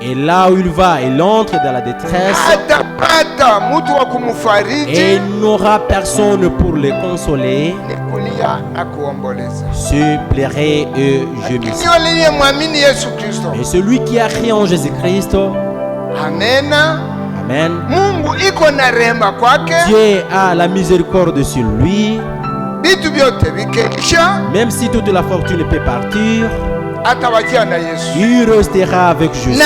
Et là où il va, il entre dans la détresse. Et il n'aura personne pour le consoler. Se plairait et gémissait. Et celui qui a crié en Jésus-Christ. Amen. Amen. Dieu a la miséricorde sur lui. Même si toute la fortune peut partir, il restera avec Jésus.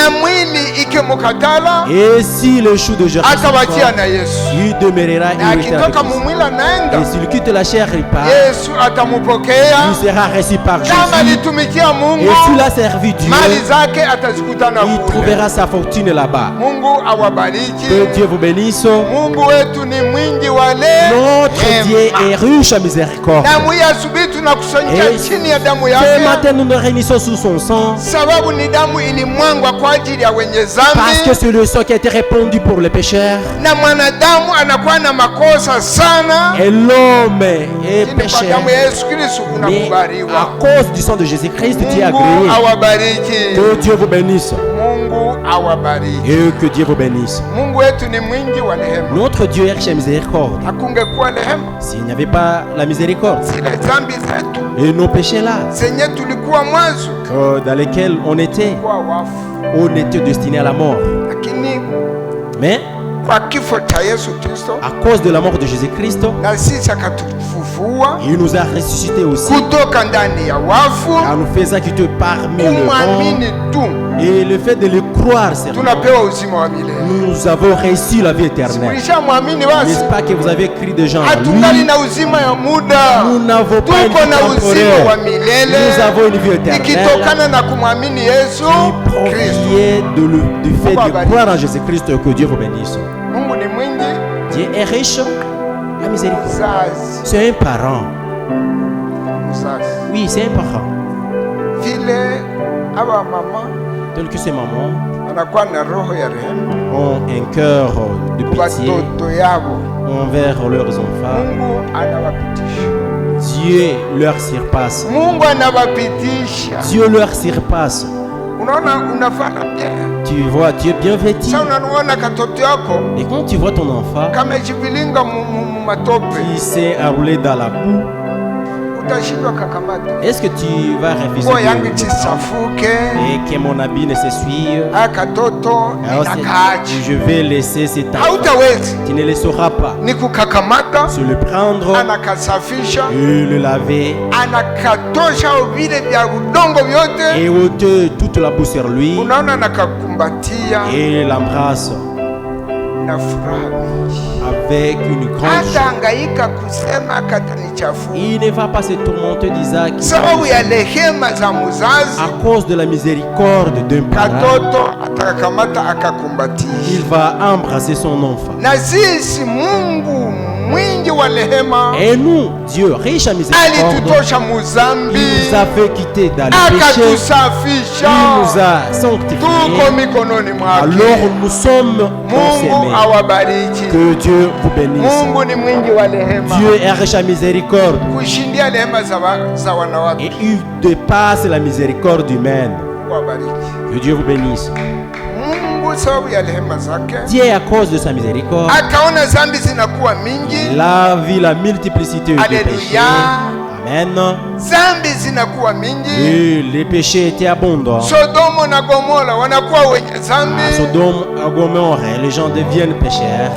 Et si le chou de Jérusalem, il demeurera et restera avec Jésus. Et s'il quitte la chair, il part. Il sera reçu par Jésus. Et s'il a servi Dieu, il trouvera sa fortune là-bas. Que Dieu vous bénisse. Notre Dieu est riche à miséricorde. Et ce matin, nous nous réunissons sous son sang. Parce que c'est le sang qui a été répandu pour les pécheurs. Et l'homme est pécheur. Mais à cause du sang de Jésus-Christ, Dieu a agréé. Que Dieu vous bénisse. Et que Dieu vous bénisse. Notre Dieu est riche à miséricorde. S'il n'y avait pas la miséricorde et nos péchés là, dans lesquels on était destiné à la mort. Mais à cause de la mort de Jésus-Christ, il nous a ressuscités aussi, en nous faisant quitter parmi le monde. Et le fait de le croire, nous avons reçu la vie éternelle. N'est-ce pas que vous avez écrit des gens à lui? Nous n'avons pas une vie temporaire. Nous avons une vie éternelle qui provient du fait de croire en Jésus-Christ. Que Dieu vous bénisse. Dieu est riche à miséricorde. C'est un parent. Oui, c'est un parent. Tel que ces mamans ont un cœur de pitié envers leurs enfants. Dieu leur surpasse. Dieu leur surpasse. Tu vois, tu es bien vêtu. Et quand tu vois ton enfant qui s'est enroulé dans la boue, est-ce que tu vas refuser et que mon habit ne s'essuie? Alors je vais laisser cet enfant. Tu ne le sauras pas. Se le prendre et le laver et ôter toute la boue sur lui et l'embrasse avec une grande joie. Il ne va pas se tourmenter d'Isaac à cause de la miséricorde d'un parent. Il va embrasser son enfant. Et nous, Dieu, riche à miséricorde, il nous a fait quitter dans le péché. Il nous a sanctifiés. Alors nous sommes consommés. Que Dieu vous bénisse. Dieu est riche à miséricorde. Et il dépasse la miséricorde humaine. Que Dieu vous bénisse. Dieu, à cause de sa miséricorde, il a vu la multiplicité des péchés. Amen. Et les péchés étaient abondants. À Sodome et Gomorrhe, les gens deviennent pécheurs.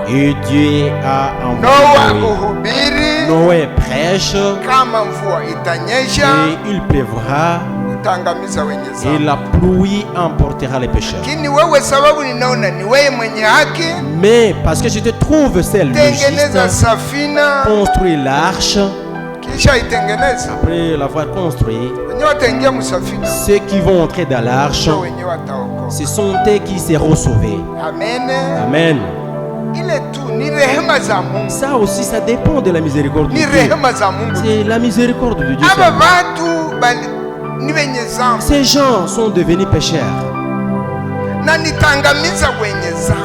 Et Dieu a envoyé Noé prêche. Et il pleuvra. Et la pluie emportera les pécheurs. Mais parce que je te trouve celle de juste, construis l'arche. Après l'avoir construit, ceux qui vont entrer dans l'arche, ce sont eux qui seront sauvés. Amen. Ça aussi, ça dépend de la miséricorde de Dieu. C'est la miséricorde de Dieu. Ces gens sont devenus pécheurs.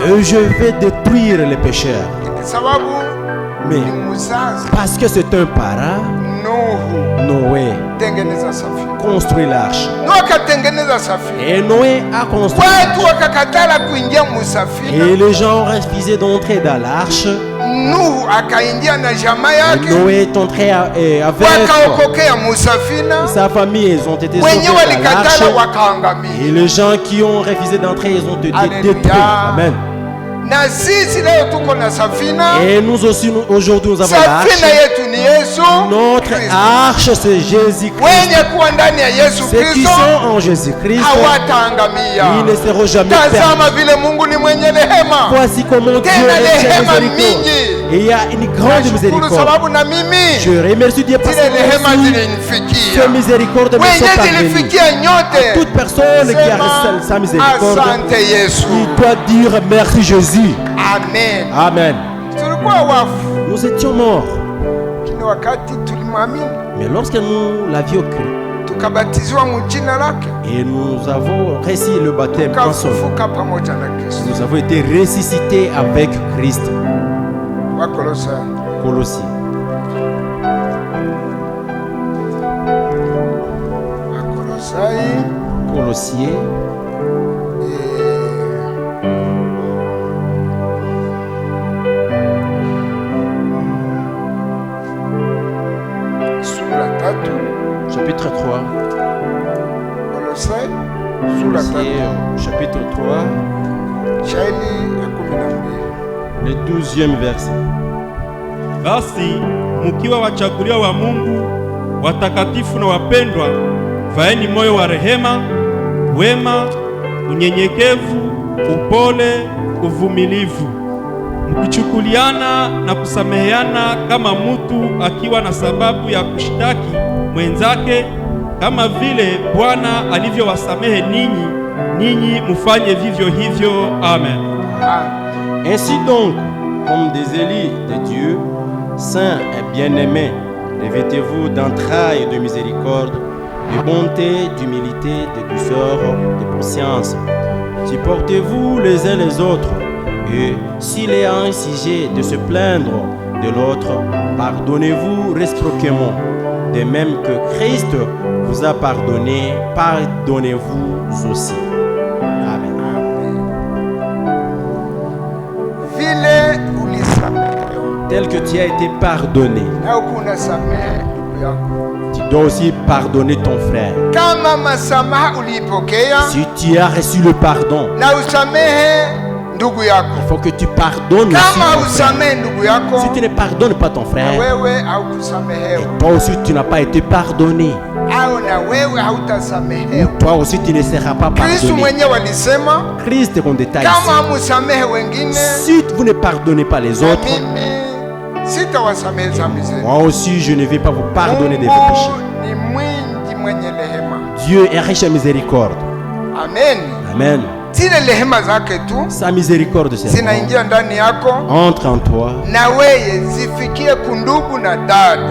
Et je vais détruire les pécheurs. Mais parce que c'est un parent, Noé construit l'arche. Et Noé a construit l'arche. Et les gens ont refusé d'entrer dans l'arche. Noé est entré avec sa famille, ils ont été sauvés dans l'arche. Et les gens qui ont refusé d'entrer, ils ont été détruits. Amen. Et nous aussi, aujourd'hui, nous avons l'arche. Notre arche, c'est Jésus-Christ. Ceux qui sont en Jésus-Christ, ils ne seront jamais perdus. Voici comment Dieu est miséricordieux. Et il y a une grande miséricorde. Je remercie Dieu parce que ces miséricordes me sont parvenues. À toute personne qui a reçu sa miséricorde, il doit dire merci Jésus. Amen. Amen. Nous étions morts. Mais lorsque nous l'avions cru et nous avons reçu le baptême en son nom, nous avons été ressuscités avec Christ. Colossiens. Colossiens. Chapitre 3. Colossiens, chapitre 3. Le 12e verset. Basi mkiwa wachaguliwa wa Mungu, watakatifu na wapendwa, vaeni moyo wa rehema, wema, unyenyekevu, upole, uvumilivu, mkichukuliana na kusameheana kama mtu akiwa na sababu ya kushtaki mwenzake, kama vile Bwana alivyowasamehe ninyi mufanye vivyo hivyo. Amen. Ainsi donc, comme des élus de Dieu, saints et bien-aimés, revêtez-vous d'entrailles de miséricorde, de bonté, d'humilité, de douceur, de patience. Supportez-vous les uns les autres, et s'il y a un sujet de se plaindre de l'autre, pardonnez-vous réciproquement. De même que Christ vous a pardonné, pardonnez-vous aussi. Amen. Tel que tu as été pardonné, tu dois aussi pardonner ton frère. Si tu as reçu le pardon, il faut que tu pardonnes aussi ton frère. Si tu ne pardonnes pas ton frère, toi aussi tu n'as pas été pardonné. Toi aussi tu ne seras pas pardonné. Christ en détail ici. Si vous ne pardonnez pas les autres, moi aussi je ne vais pas vous pardonner de vos péchés. Dieu est riche en miséricorde. Amen. Sa miséricorde entre en toi,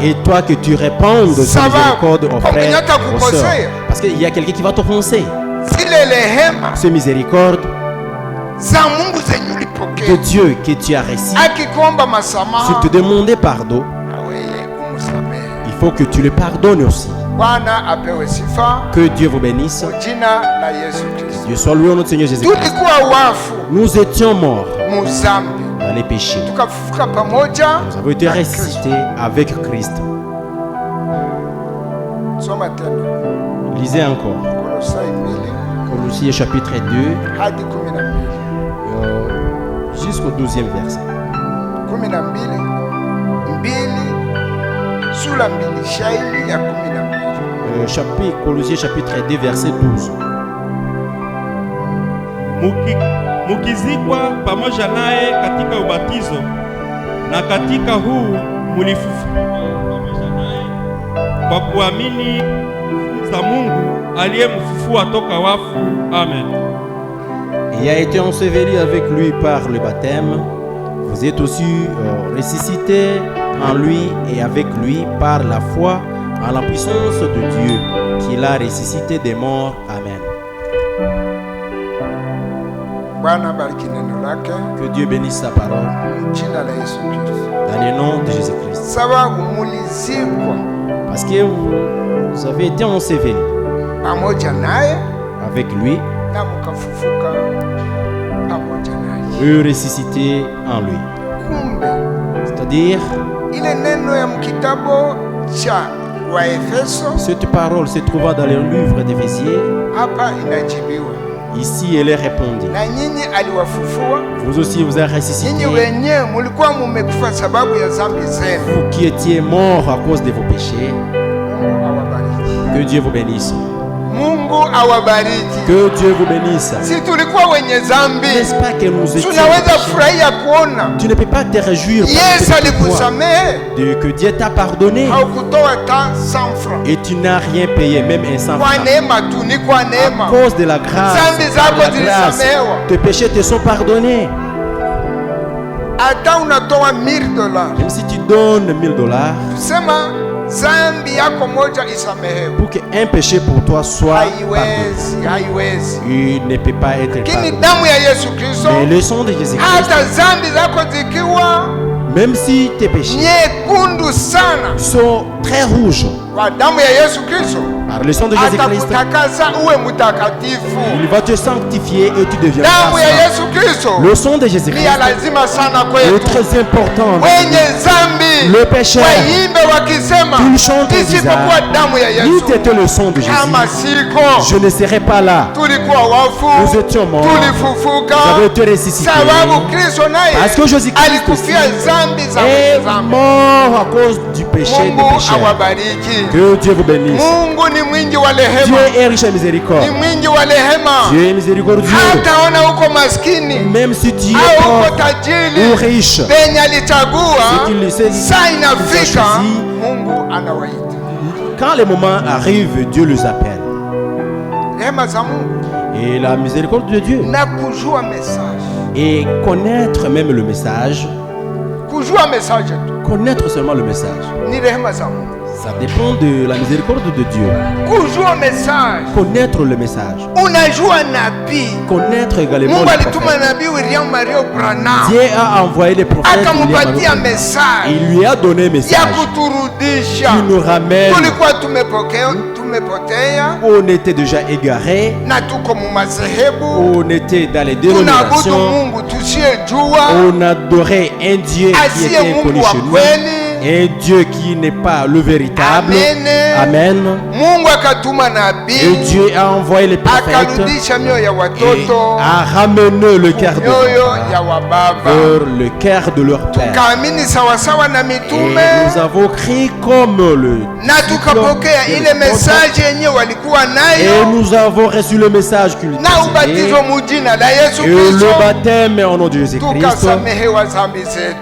et toi que tu répandes sa miséricorde aux frères, aux sœurs, parce qu'il y a quelqu'un qui va t'offenser. Cette miséricorde de Dieu que tu as reçu, si tu te demandes pardon, il faut que tu le pardonnes aussi. Que Dieu vous bénisse. Dieu soit loué, notre Seigneur Jésus-Christ. Nous étions morts dans les péchés. Nous avons été ressuscités avec Christ. Lisez encore. Colossiens chapitre 2 jusqu'au 12e verset. Colossiens chapitre 2 verset 12. Mukizikwa pamoja naye katika ubatizo, na katika huu mulifufuka pamoja naye kwa kuamini za Mungu aliyemfufua toka wafu. Amen. Il a été enseveli avec lui par le baptême. Vous êtes aussi ressuscités en lui et avec lui par la foi en la puissance de Dieu qui l'a ressuscité des morts. Amen. Que Dieu bénisse sa parole dans le nom de Jésus-Christ. Parce que vous avez été enseveli avec lui et ressuscité en lui. C'est-à-dire, cette parole se trouvant dans le livre d'Éphésiens, ici elle est répondue. Vous aussi vous avez ressuscité. Vous qui étiez morts à cause de vos péchés. Que Dieu vous bénisse. Que Dieu vous bénisse. N'est-ce pas que nous étions péchés? Tu ne peux pas te réjouir que Dieu t'a pardonné et tu n'as rien payé, même un 100 francs. À cause de la grâce, tes péchés te sont pardonnés. Même si tu donnes $1000, pour qu'un péché pour toi soit pardonné, il ne peut pas être pardonné. Mais le sang de Jésus-Christ, même si tes péchés sont très rouges, par le sang de Jésus-Christ, il va te sanctifier et tu deviendras saint. Le sang de Jésus-Christ est très important. Le pécheur, il chante en disant, si c'était le sang de Jésus, je ne serais pas là. Nous étions morts, nous avons été ressuscités. Parce que Jésus-Christ aussi est mort à cause du péché des pécheurs. Que Dieu vous bénisse. Dieu est riche en miséricorde. Dieu est miséricordieux. Même si tu es pauvre ou riche, ce qu'il sait, quand le moment arrive, Dieu les appelle. Et la miséricorde de Dieu. Et connaître même le message. Connaître seulement le message. Ça dépend de la miséricorde de Dieu. Connaître le message. Connaître également le prophète. Dieu a envoyé les prophètes. Il lui a donné un message qui nous ramène où on était déjà égarés, où on était dans les dénominations, on adorait un Dieu qui était inconnu chez nous. Un Dieu qui n'est pas le véritable. Amen. Et Dieu a envoyé les prophètes et a ramené le cœur de vers le cœur de leur Père. Et nous avons crié comme le et nous avons reçu le message qu'il disait. Et le baptême en nom de Jésus-Christ.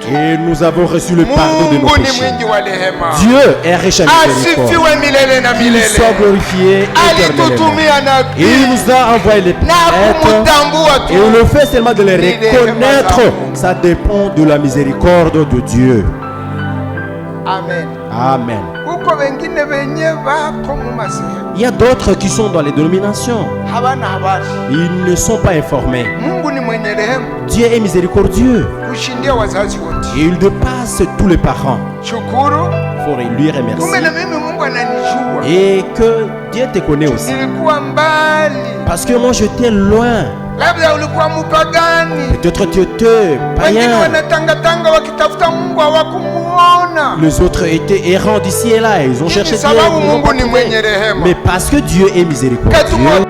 Et nous avons reçu le pardon de nos péchés. Dieu est riche en miséricorde. Qu'il soit glorifié éternellement. Il nous a envoyé les prophètes. Et le fait seulement de les reconnaître, ça dépend de la miséricorde de Dieu. Amen. Amen. Il y a d'autres qui sont dans les dénominations. Ils ne sont pas informés. Dieu est miséricordieux. Et il dépasse tous les parents. Il faut lui remercier. Et que Dieu te connaît aussi. Parce que moi j'étais loin. Peut-être tu étais païen. Les autres étaient errants d'ici et là. Ils ont cherché Dieu. Mais parce que Dieu est miséricordieux,